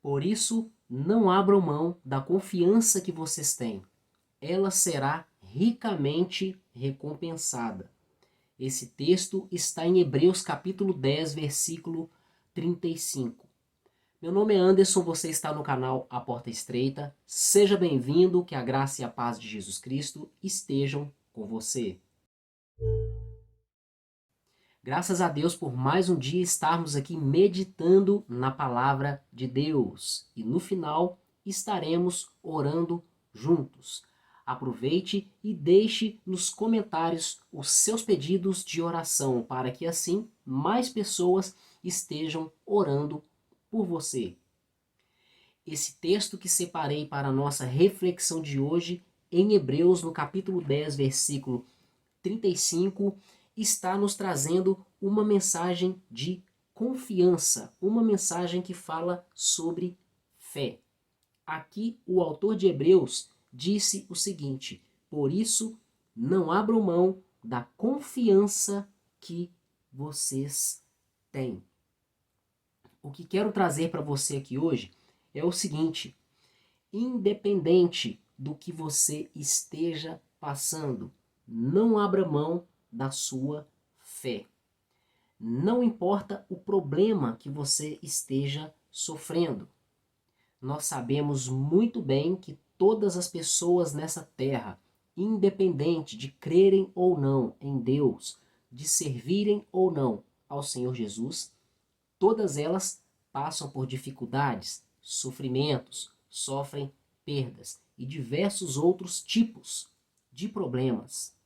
Por isso, não abram mão da confiança que vocês têm. Ela será ricamente recompensada. Esse texto está em Hebreus capítulo 10, versículo 35. Meu nome é Anderson, você está no canal A Porta Estreita. Seja bem-vindo, que a graça e a paz de Jesus Cristo estejam com você. Graças a Deus por mais um dia estarmos aqui meditando na palavra de Deus. E no final estaremos orando juntos. Aproveite e deixe nos comentários os seus pedidos de oração, para que assim mais pessoas estejam orando por você. Esse texto que separei para a nossa reflexão de hoje, em Hebreus, no capítulo 10, versículo 35, está nos trazendo uma mensagem de confiança, uma mensagem que fala sobre fé. Aqui o autor de Hebreus disse o seguinte: por isso não abram mão da confiança que vocês têm. O que quero trazer para você aqui hoje é o seguinte: independente do que você esteja passando, não abra mão da sua fé. Não importa o problema que você esteja sofrendo. Nós sabemos muito bem que todas as pessoas nessa terra, independente de crerem ou não em Deus, de servirem ou não ao Senhor Jesus, todas elas passam por dificuldades, sofrimentos, sofrem perdas e diversos outros tipos de problemas.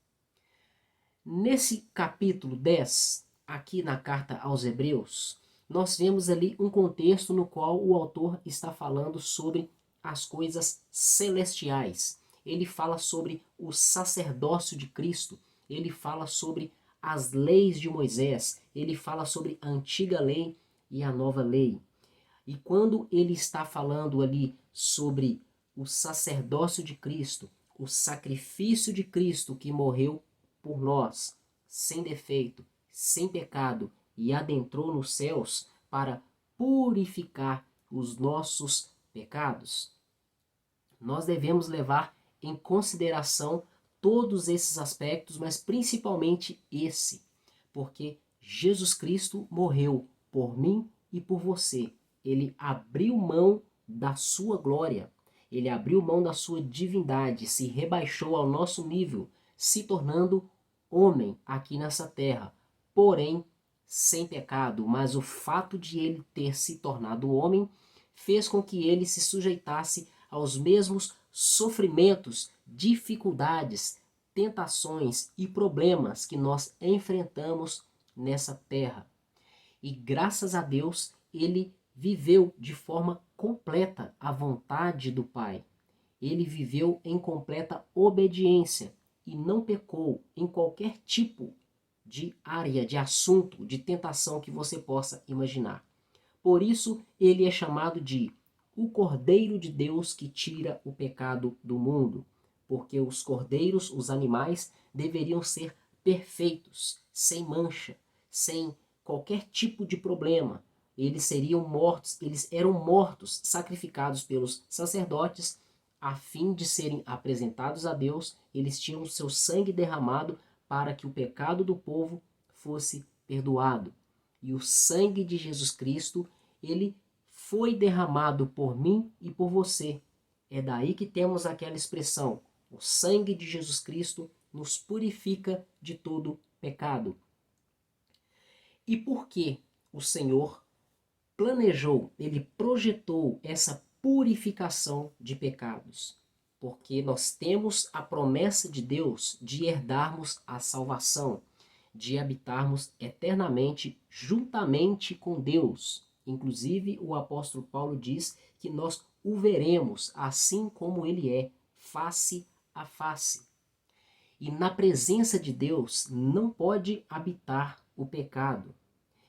Nesse capítulo 10, aqui na carta aos Hebreus, nós vemos ali um contexto no qual o autor está falando sobre as coisas celestiais. Ele fala sobre o sacerdócio de Cristo, ele fala sobre as leis de Moisés, ele fala sobre a antiga lei e a nova lei. E quando ele está falando ali sobre o sacerdócio de Cristo, o sacrifício de Cristo que morreu por nós, sem defeito, sem pecado, e adentrou nos céus para purificar os nossos pecados, nós devemos levar em consideração todos esses aspectos, mas principalmente esse, porque Jesus Cristo morreu por mim e por você. Ele abriu mão da sua glória, ele abriu mão da sua divindade, se rebaixou ao nosso nível, se tornando homem aqui nessa terra, porém sem pecado. Mas o fato de ele ter se tornado homem fez com que ele se sujeitasse aos mesmos sofrimentos, dificuldades, tentações e problemas que nós enfrentamos nessa terra. E graças a Deus, ele viveu de forma completa a vontade do Pai. Ele viveu em completa obediência e não pecou em qualquer tipo de área, de assunto, de tentação que você possa imaginar. Por isso, ele é chamado de o Cordeiro de Deus que tira o pecado do mundo. Porque os cordeiros, os animais, deveriam ser perfeitos, sem mancha, sem qualquer tipo de problema. Eles seriam mortos, eles eram mortos, sacrificados pelos sacerdotes, a fim de serem apresentados a Deus. Eles tinham o seu sangue derramado para que o pecado do povo fosse perdoado. E o sangue de Jesus Cristo, ele foi derramado por mim e por você. É daí que temos aquela expressão: o sangue de Jesus Cristo nos purifica de todo pecado. E por que o Senhor planejou, ele projetou essa purificação de pecados? Porque nós temos a promessa de Deus de herdarmos a salvação, de habitarmos eternamente juntamente com Deus. Inclusive, o apóstolo Paulo diz que nós o veremos assim como ele é, face a face. E na presença de Deus não pode habitar o pecado.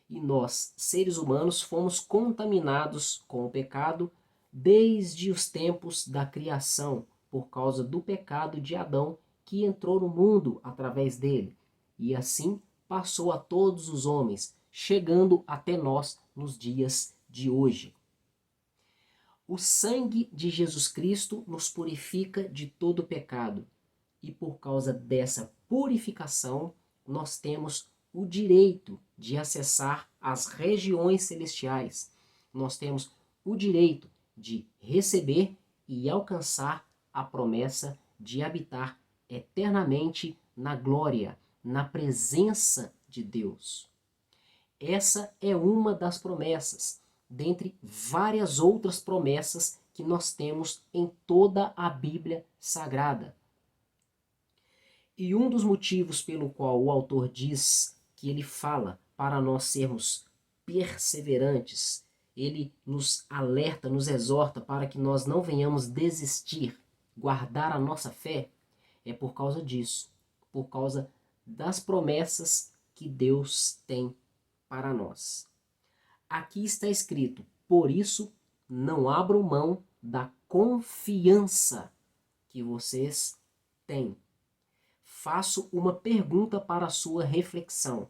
E nós, seres humanos, fomos contaminados com o pecado desde os tempos da criação, por causa do pecado de Adão, que entrou no mundo através dele. E assim passou a todos os homens, chegando até nós nos dias de hoje. O sangue de Jesus Cristo nos purifica de todo pecado. E por causa dessa purificação, nós temos o direito de acessar as regiões celestiais. Nós temos o direito de receber e alcançar a promessa de habitar eternamente na glória, na presença de Deus. Essa é uma das promessas, dentre várias outras promessas que nós temos em toda a Bíblia Sagrada. E um dos motivos pelo qual o autor diz que ele fala para nós sermos perseverantes, ele nos alerta, nos exorta para que nós não venhamos desistir, guardar a nossa fé, é por causa disso, por causa das promessas que Deus tem para nós. Aqui está escrito: por isso não abram mão da confiança que vocês têm. Faço uma pergunta para a sua reflexão.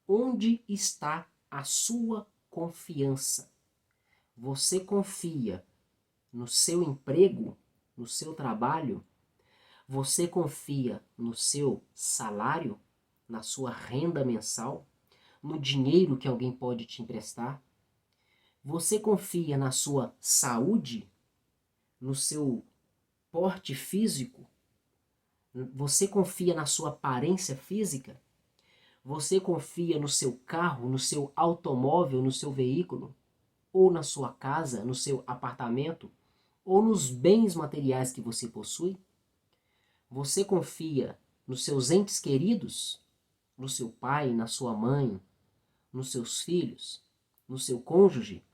Onde está a sua confiança? Você confia no seu emprego, no seu trabalho? Você confia no seu salário, na sua renda mensal, no dinheiro que alguém pode te emprestar? Você confia na sua saúde, no seu porte físico? Você confia na sua aparência física? Você confia no seu carro, no seu automóvel, no seu veículo? Ou na sua casa, no seu apartamento? Ou nos bens materiais que você possui? Você confia nos seus entes queridos? No seu pai, na sua mãe, nos seus filhos, no seu cônjuge,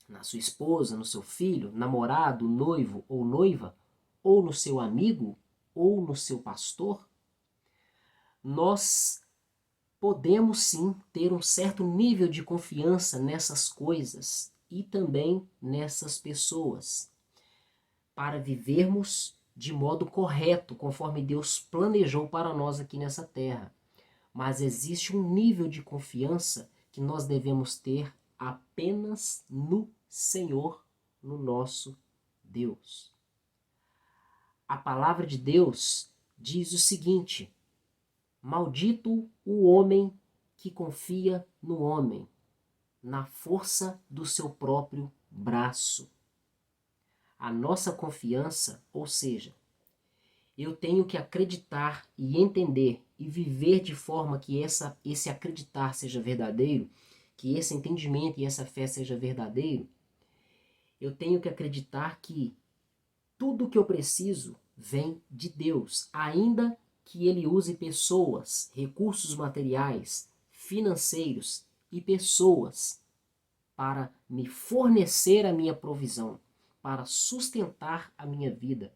na sua esposa, no seu filho, namorado, noivo ou noiva? Ou no seu amigo? Ou no seu pastor? Nós podemos sim ter um certo nível de confiança nessas coisas e também nessas pessoas, para vivermos de modo correto, conforme Deus planejou para nós aqui nessa terra. Mas existe um nível de confiança que nós devemos ter apenas no Senhor, no nosso Deus. A palavra de Deus diz o seguinte: maldito o homem que confia no homem, na força do seu próprio braço. A nossa confiança, ou seja, eu tenho que acreditar e entender e viver de forma que esse acreditar seja verdadeiro, que esse entendimento e essa fé seja verdadeiro. Eu tenho que acreditar que tudo que eu preciso vem de Deus, ainda que Ele use pessoas, recursos materiais, financeiros e pessoas para me fornecer a minha provisão, para sustentar a minha vida.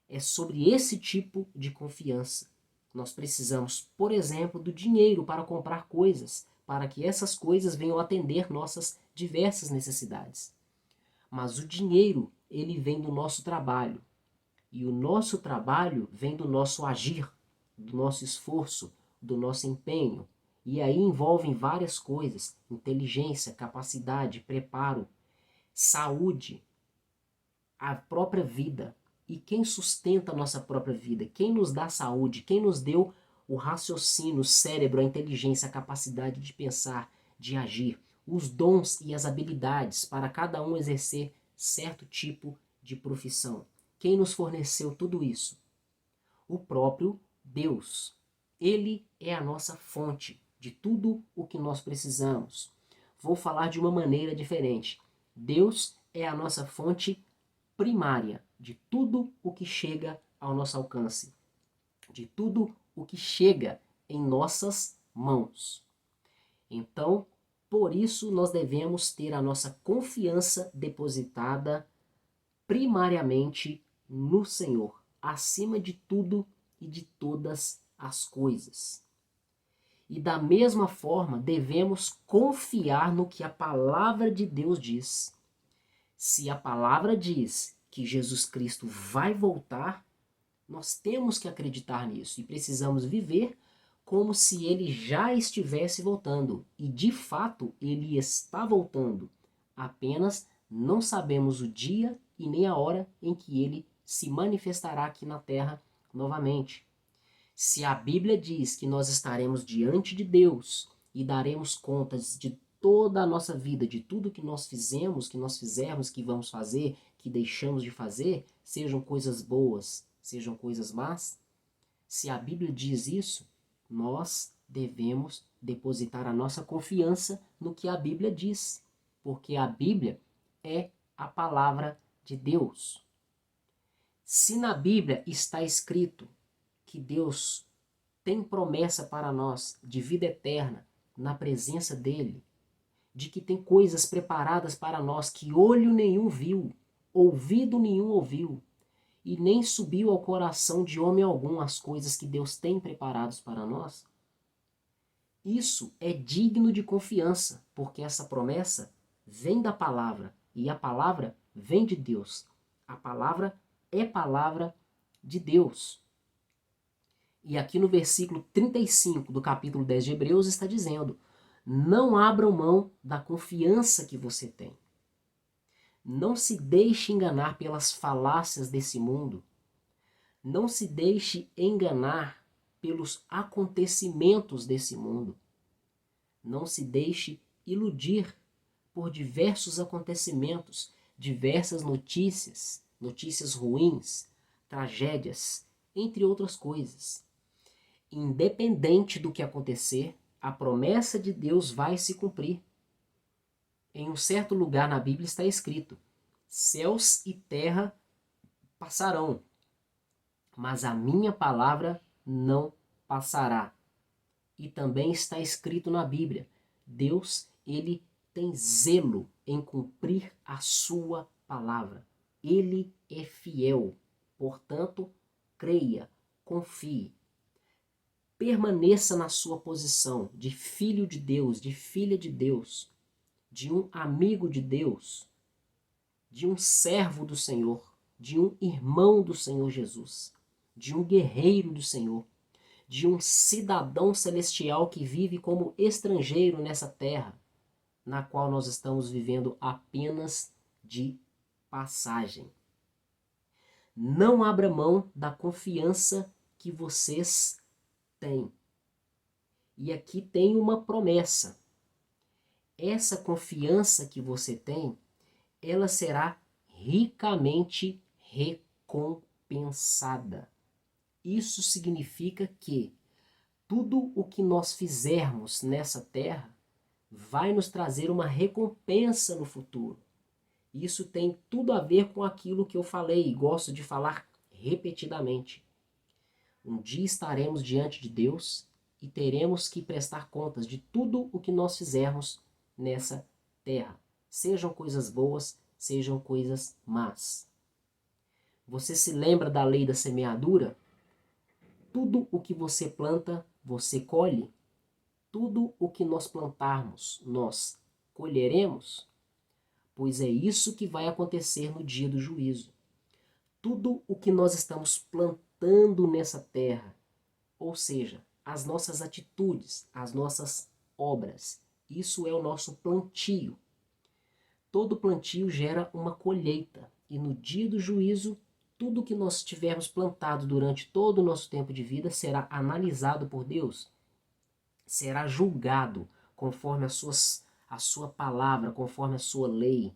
É sobre esse tipo de confiança. Nós precisamos, por exemplo, do dinheiro para comprar coisas, para que essas coisas venham atender nossas diversas necessidades. Mas o dinheiro, ele vem do nosso trabalho. E o nosso trabalho vem do nosso agir, do nosso esforço, do nosso empenho. E aí envolvem várias coisas: inteligência, capacidade, preparo, saúde, a própria vida. E quem sustenta a nossa própria vida? Quem nos dá saúde? Quem nos deu o raciocínio, o cérebro, a inteligência, a capacidade de pensar, de agir, os dons e as habilidades para cada um exercer certo tipo de profissão? Quem nos forneceu tudo isso? O próprio Deus. Ele é a nossa fonte de tudo o que nós precisamos. Vou falar de uma maneira diferente. Deus é a nossa fonte primária de tudo o que chega ao nosso alcance, de tudo o que chega em nossas mãos. Então, por isso nós devemos ter a nossa confiança depositada primariamente no Senhor, acima de tudo e de todas as coisas. E da mesma forma, devemos confiar no que a palavra de Deus diz. Se a palavra diz que Jesus Cristo vai voltar, nós temos que acreditar nisso e precisamos viver como se ele já estivesse voltando. E de fato, ele está voltando. Apenas não sabemos o dia e nem a hora em que ele se manifestará aqui na terra novamente. Se a Bíblia diz que nós estaremos diante de Deus e daremos contas de toda a nossa vida, de tudo que nós fizemos, que nós fizermos, que vamos fazer, que deixamos de fazer, sejam coisas boas, sejam coisas más, se a Bíblia diz isso, nós devemos depositar a nossa confiança no que a Bíblia diz, porque a Bíblia é a palavra de Deus. Se na Bíblia está escrito que Deus tem promessa para nós de vida eterna na presença dele, de que tem coisas preparadas para nós que olho nenhum viu, ouvido nenhum ouviu, e nem subiu ao coração de homem algum as coisas que Deus tem preparadas para nós, isso é digno de confiança, porque essa promessa vem da palavra, e a palavra vem de Deus. A palavra é palavra de Deus. E aqui no versículo 35 do capítulo 10 de Hebreus está dizendo: não abram mão da confiança que você tem. Não se deixe enganar pelas falácias desse mundo. Não se deixe enganar pelos acontecimentos desse mundo. Não se deixe iludir por diversos acontecimentos, diversas notícias, notícias ruins, tragédias, entre outras coisas. Independente do que acontecer, a promessa de Deus vai se cumprir. Em um certo lugar na Bíblia está escrito: céus e terra passarão, mas a minha palavra não passará. E também está escrito na Bíblia: Deus, ele tem zelo em cumprir a sua palavra. Ele é fiel. Portanto, creia, confie. Permaneça na sua posição de filho de Deus, de filha de Deus, de um amigo de Deus, de um servo do Senhor, de um irmão do Senhor Jesus, de um guerreiro do Senhor, de um cidadão celestial que vive como estrangeiro nessa terra, na qual nós estamos vivendo apenas de passagem. Não abra mão da confiança que vocês têm. E aqui tem uma promessa. Essa confiança que você tem, ela será ricamente recompensada. Isso significa que tudo o que nós fizermos nessa terra vai nos trazer uma recompensa no futuro. Isso tem tudo a ver com aquilo que eu falei e gosto de falar repetidamente. Um dia estaremos diante de Deus e teremos que prestar contas de tudo o que nós fizermos nessa terra. Sejam coisas boas, sejam coisas más. Você se lembra da lei da semeadura? Tudo o que você planta, você colhe. Tudo o que nós plantarmos, nós colheremos. Pois é isso que vai acontecer no dia do juízo. Tudo o que nós estamos plantando nessa terra, ou seja, as nossas atitudes, as nossas obras, isso é o nosso plantio. Todo plantio gera uma colheita, e no dia do juízo, tudo que nós tivermos plantado durante todo o nosso tempo de vida será analisado por Deus, será julgado conforme a sua palavra, conforme a sua lei,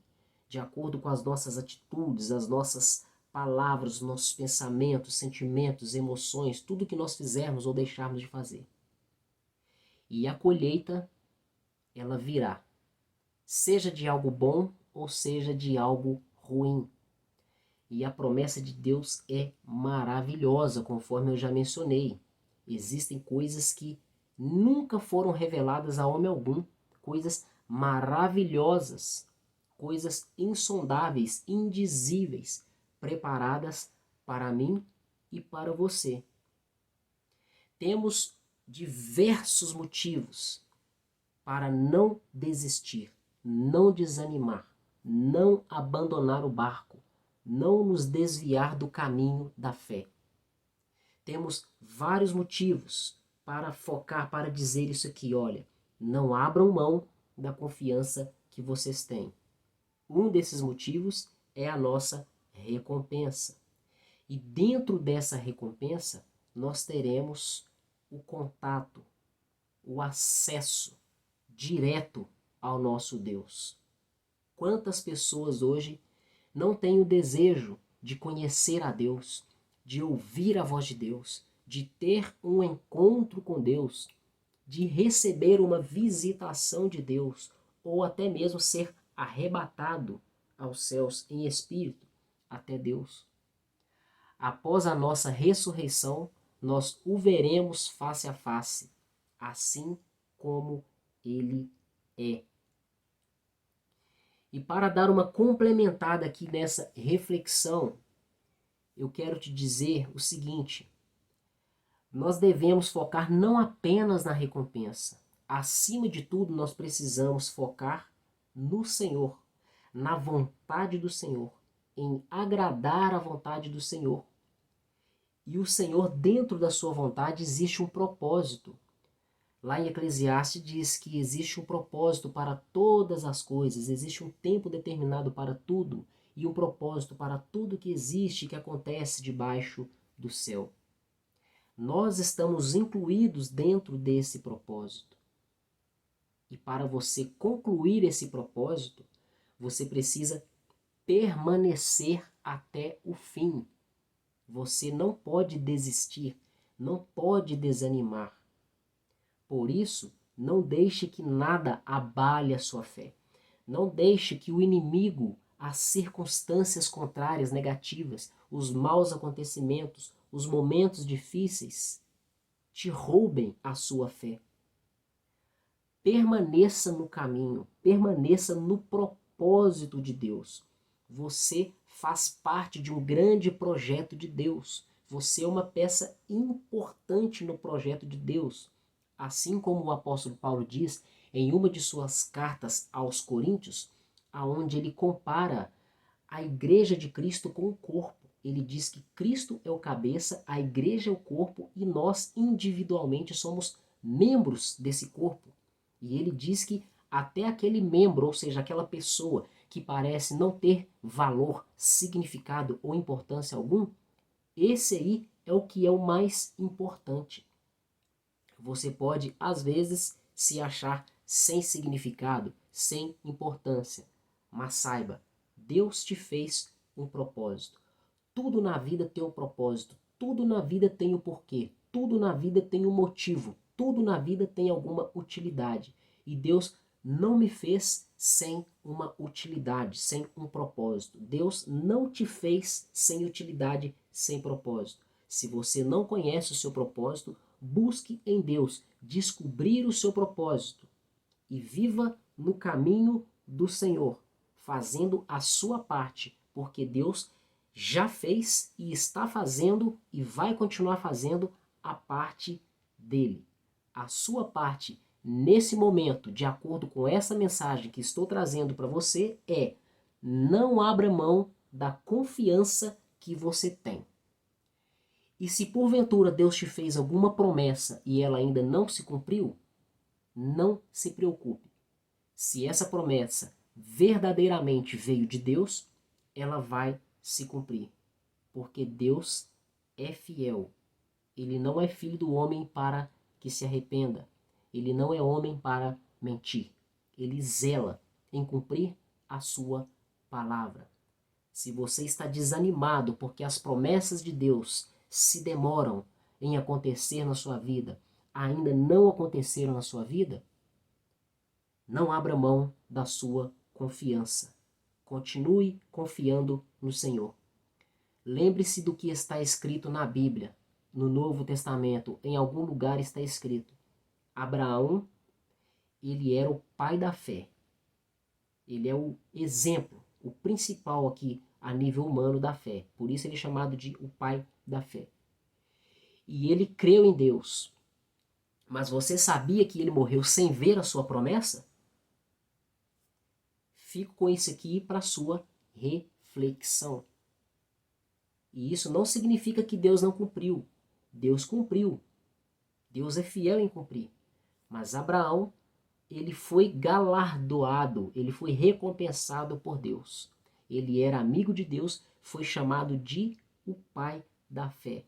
de acordo com as nossas atitudes, as nossas palavras, os nossos pensamentos, sentimentos, emoções, tudo que nós fizermos ou deixarmos de fazer. E a colheita, ela virá, seja de algo bom ou seja de algo ruim. E a promessa de Deus é maravilhosa, conforme eu já mencionei. Existem coisas que nunca foram reveladas a homem algum, coisas maravilhosas, coisas insondáveis, indizíveis, preparadas para mim e para você. Temos diversos motivos para não desistir, não desanimar, não abandonar o barco, não nos desviar do caminho da fé. Temos vários motivos para focar, para dizer isso aqui, olha, não abram mão da confiança que vocês têm. Um desses motivos é a nossa recompensa. E dentro dessa recompensa, nós teremos o contato, o acesso direto ao nosso Deus. Quantas pessoas hoje não têm o desejo de conhecer a Deus, de ouvir a voz de Deus, de ter um encontro com Deus, de receber uma visitação de Deus, ou até mesmo ser arrebatado aos céus em espírito até Deus. Após a nossa ressurreição, nós o veremos face a face, assim como ele é. E para dar uma complementada aqui nessa reflexão, eu quero te dizer o seguinte: nós devemos focar não apenas na recompensa. Acima de tudo, nós precisamos focar no Senhor, na vontade do Senhor, em agradar a vontade do Senhor. E o Senhor, dentro da sua vontade, existe um propósito. Lá em Eclesiastes diz que existe um propósito para todas as coisas, existe um tempo determinado para tudo e um propósito para tudo que existe e que acontece debaixo do céu. Nós estamos incluídos dentro desse propósito. E para você concluir esse propósito, você precisa permanecer até o fim. Você não pode desistir, não pode desanimar. Por isso, não deixe que nada abale a sua fé. Não deixe que o inimigo, as circunstâncias contrárias, negativas, os maus acontecimentos, os momentos difíceis, te roubem a sua fé. Permaneça no caminho, permaneça no propósito de Deus. Você faz parte de um grande projeto de Deus. Você é uma peça importante no projeto de Deus. Assim como o apóstolo Paulo diz em uma de suas cartas aos Coríntios, aonde ele compara a igreja de Cristo com o corpo. Ele diz que Cristo é o cabeça, a igreja é o corpo e nós individualmente somos membros desse corpo. E ele diz que até aquele membro, ou seja, aquela pessoa que parece não ter valor, significado ou importância algum, esse aí é o que é o mais importante. Você pode, às vezes, se achar sem significado, sem importância, mas saiba, Deus te fez um propósito. Tudo na vida tem um propósito, tudo na vida tem um porquê, tudo na vida tem um motivo, tudo na vida tem alguma utilidade. E Deus não me fez sem uma utilidade, sem um propósito. Deus não te fez sem utilidade, sem propósito. Se você não conhece o seu propósito, busque em Deus descobrir o seu propósito e viva no caminho do Senhor, fazendo a sua parte, porque Deus já fez e está fazendo e vai continuar fazendo a parte dele. A sua parte nesse momento, de acordo com essa mensagem que estou trazendo para você, é: não abra mão da confiança que você tem. E se porventura Deus te fez alguma promessa e ela ainda não se cumpriu, não se preocupe. Se essa promessa verdadeiramente veio de Deus, ela vai se cumprir. Porque Deus é fiel. Ele não é filho do homem para que se arrependa. Ele não é homem para mentir. Ele zela em cumprir a sua palavra. Se você está desanimado porque as promessas de Deus se demoram em acontecer na sua vida, ainda não aconteceram na sua vida, não abra mão da sua confiança. Continue confiando no Senhor. Lembre-se do que está escrito na Bíblia, no Novo Testamento. Em algum lugar está escrito: Abraão, ele era o pai da fé. Ele é o exemplo, o principal aqui a nível humano da fé. Por isso ele é chamado de o pai da fé. E ele creu em Deus. Mas você sabia que ele morreu sem ver a sua promessa? Fico com isso aqui para a sua reflexão. E isso não significa que Deus não cumpriu. Deus cumpriu. Deus é fiel em cumprir. Mas Abraão, ele foi galardoado, ele foi recompensado por Deus. Ele era amigo de Deus, foi chamado de o pai da fé.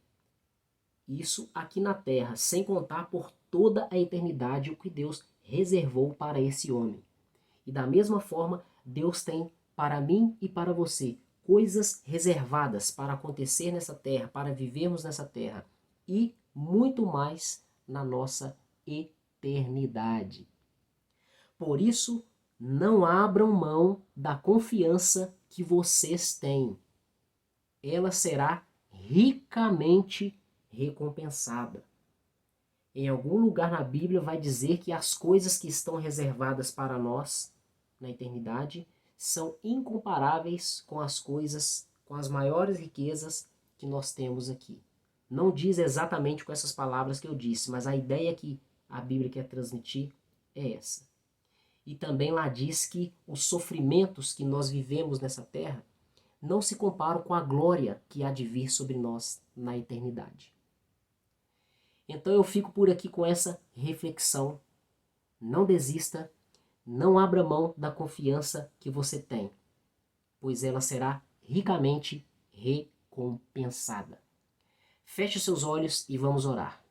Isso aqui na terra, sem contar por toda a eternidade o que Deus reservou para esse homem. E da mesma forma, Deus tem para mim e para você coisas reservadas para acontecer nessa terra, para vivermos nessa terra e muito mais na nossa eternidade. Por isso, não abram mão da confiança que vocês têm. Ela será ricamente recompensada. Em algum lugar na Bíblia vai dizer que as coisas que estão reservadas para nós na eternidade são incomparáveis com as coisas, com as maiores riquezas que nós temos aqui. Não diz exatamente com essas palavras que eu disse, mas a ideia que a Bíblia quer transmitir é essa. E também lá diz que os sofrimentos que nós vivemos nessa terra não se comparam com a glória que há de vir sobre nós na eternidade. Então eu fico por aqui com essa reflexão. Não desista, não abra mão da confiança que você tem, pois ela será ricamente recompensada. Feche seus olhos e vamos orar.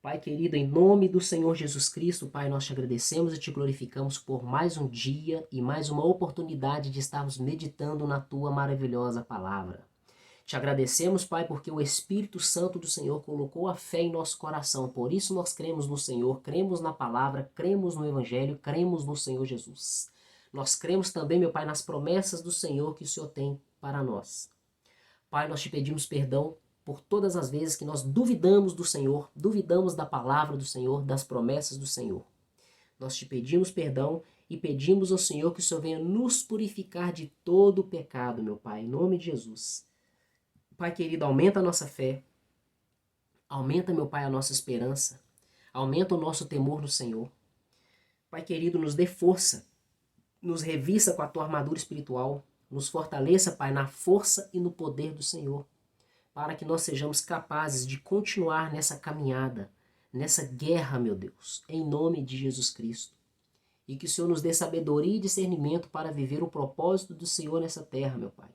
Pai querido, em nome do Senhor Jesus Cristo, Pai, nós te agradecemos e te glorificamos por mais um dia e mais uma oportunidade de estarmos meditando na tua maravilhosa palavra. Te agradecemos, Pai, porque o Espírito Santo do Senhor colocou a fé em nosso coração. Por isso nós cremos no Senhor, cremos na palavra, cremos no Evangelho, cremos no Senhor Jesus. Nós cremos também, meu Pai, nas promessas do Senhor que o Senhor tem para nós. Pai, nós te pedimos perdão por todas as vezes que nós duvidamos do Senhor, duvidamos da palavra do Senhor, das promessas do Senhor. Nós te pedimos perdão e pedimos ao Senhor que o Senhor venha nos purificar de todo o pecado, meu Pai, em nome de Jesus. Pai querido, aumenta a nossa fé, aumenta, meu Pai, a nossa esperança, aumenta o nosso temor no Senhor. Pai querido, nos dê força, nos revista com a tua armadura espiritual, nos fortaleça, Pai, na força e no poder do Senhor, para que nós sejamos capazes de continuar nessa caminhada, nessa guerra, meu Deus, em nome de Jesus Cristo. E que o Senhor nos dê sabedoria e discernimento para viver o propósito do Senhor nessa terra, meu Pai.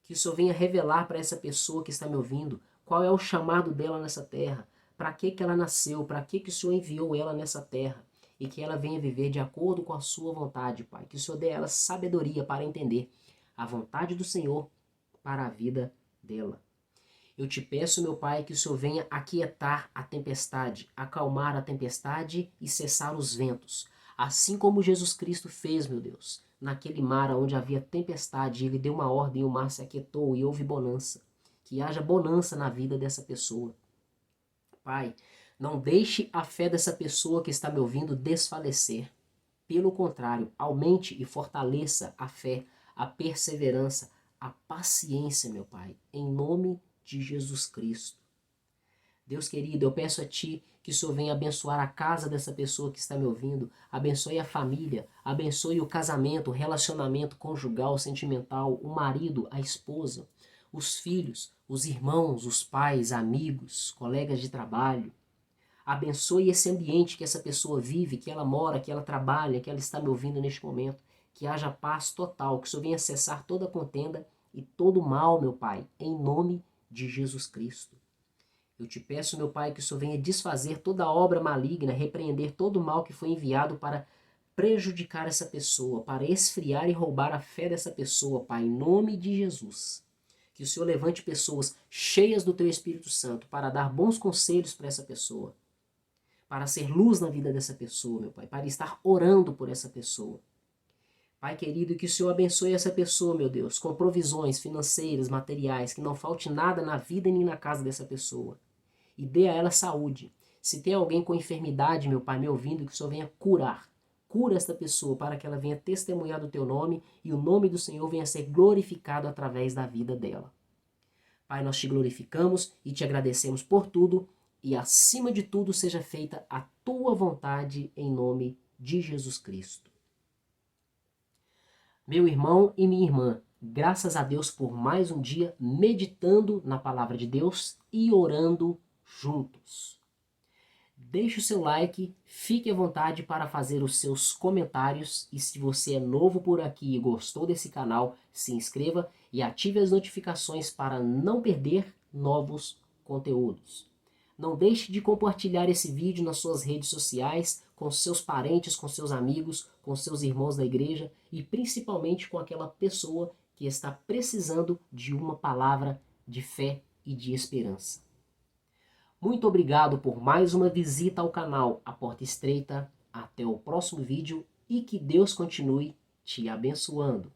Que o Senhor venha revelar para essa pessoa que está me ouvindo qual é o chamado dela nessa terra, para que ela nasceu, para que o Senhor enviou ela nessa terra, e que ela venha viver de acordo com a sua vontade, Pai. Que o Senhor dê a ela sabedoria para entender a vontade do Senhor para a vida dela. Eu te peço, meu Pai, que o Senhor venha aquietar a tempestade, acalmar a tempestade e cessar os ventos. Assim como Jesus Cristo fez, meu Deus, naquele mar onde havia tempestade, ele deu uma ordem e o mar se aquietou e houve bonança. Que haja bonança na vida dessa pessoa. Pai, não deixe a fé dessa pessoa que está me ouvindo desfalecer. Pelo contrário, aumente e fortaleça a fé, a perseverança, a paciência, meu Pai, em nome de Jesus Cristo. Deus querido, eu peço a Ti que o Senhor venha abençoar a casa dessa pessoa que está me ouvindo, abençoe a família, abençoe o casamento, o relacionamento conjugal, sentimental, o marido, a esposa, os filhos, os irmãos, os pais, amigos, colegas de trabalho. Abençoe esse ambiente que essa pessoa vive, que ela mora, que ela trabalha, que ela está me ouvindo neste momento. Que haja paz total, que o Senhor venha cessar toda contenda e todo mal, meu Pai, em nome de Jesus Cristo. Eu te peço, meu Pai, que o Senhor venha desfazer toda obra maligna, repreender todo o mal que foi enviado para prejudicar essa pessoa, para esfriar e roubar a fé dessa pessoa, Pai, em nome de Jesus. Que o Senhor levante pessoas cheias do Teu Espírito Santo para dar bons conselhos para essa pessoa, para ser luz na vida dessa pessoa, meu Pai, para estar orando por essa pessoa. Pai querido, que o Senhor abençoe essa pessoa, meu Deus, com provisões financeiras, materiais, que não falte nada na vida nem na casa dessa pessoa. E dê a ela saúde. Se tem alguém com enfermidade, meu Pai, me ouvindo, que o Senhor venha curar. Cura esta pessoa para que ela venha testemunhar do Teu nome e o nome do Senhor venha ser glorificado através da vida dela. Pai, nós te glorificamos e te agradecemos por tudo e acima de tudo seja feita a Tua vontade em nome de Jesus Cristo. Meu irmão e minha irmã, graças a Deus por mais um dia meditando na palavra de Deus e orando juntos. deixe o seu like, fique à vontade para fazer os seus comentários e se você é novo por aqui e gostou desse canal, se inscreva e ative as notificações para não perder novos conteúdos. Não deixe de compartilhar esse vídeo nas suas redes sociais, com seus parentes, com seus amigos, com seus irmãos da igreja e principalmente com aquela pessoa que está precisando de uma palavra de fé e de esperança. Muito obrigado por mais uma visita ao canal A Porta Estreita. Até o próximo vídeo e que Deus continue te abençoando.